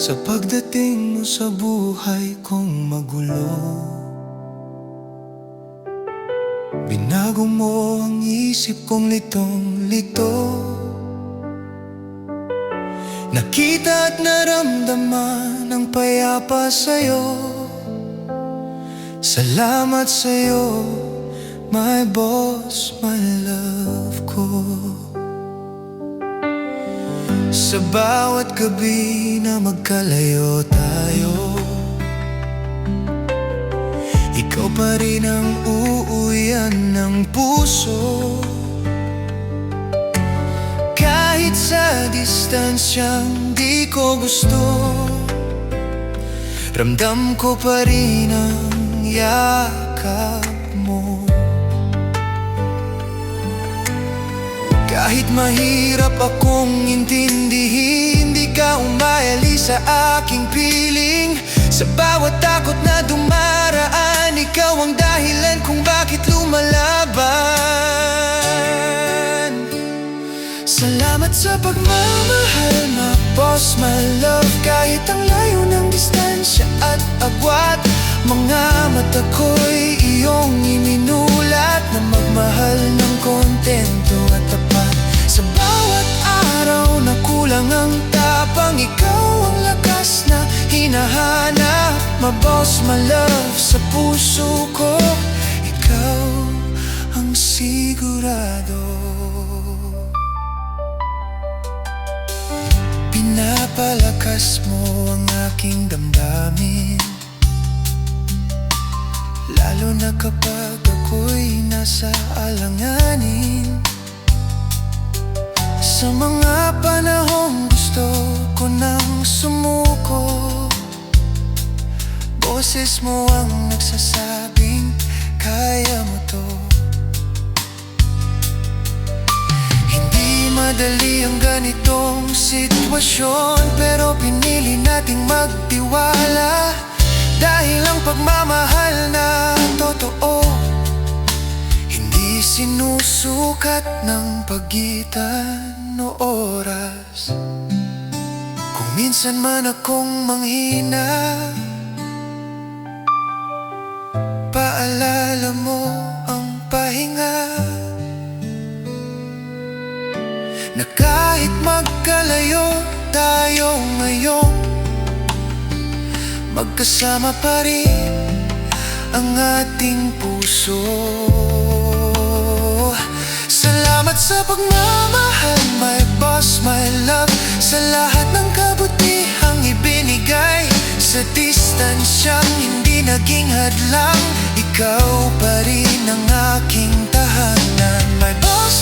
Sa pagdating mo sa buhay kong magulo, binago mo ang isip kong litong-lito. Nakita at naramdaman ang payapa sa'yo. Salamat sa'yo, my boss, my love ko. Sa bawat gabi na magkalayo tayo, ikaw pa rin ang uuwian ng puso. Kahit sa distansyang di ko gusto, ramdam ko pa rin ang yakap mo. Kahit mahirap akong intindihin, di ka umayalis sa aking piling. Sa bawat takot na dumaraan, ikaw ang dahilan kung bakit lumalaban. Salamat sa pagmamahal, my boss, my love. Kahit ang layo ng distansya at agwat, mga mata ko'y iyong iminulat na magmahal ng kontento at tapat. Sa bawat araw na kulang ang tapang, ikaw ang lakas na hinahanap. My boss, my love, sa puso ko, ikaw ang sigurado. Pinapalakas mo ang aking damdamin, lalo na kapag ako'y nasa alanganin. Sa mga panahong gusto ko nang sumuko, boses mo ang nagsasabing kaya mo to. Hindi madali ang ganitong sitwasyon, pero pinili nating magtiwala. Dahil ang pagmamahal na totoo, hindi sinusukat ng pagitan o oras. Kung minsan man akong manghina, paalala mo ang pahinga, na kahit magkalayo tayo ngayon, magkasama pa rin ang ating puso. Salamat sa pagmamahal, my boss, my love. Sa lahat ng kabutihang ibinigay, sa distansyang hindi naging hadlang, ikaw pa rin ang aking tahanan. My boss,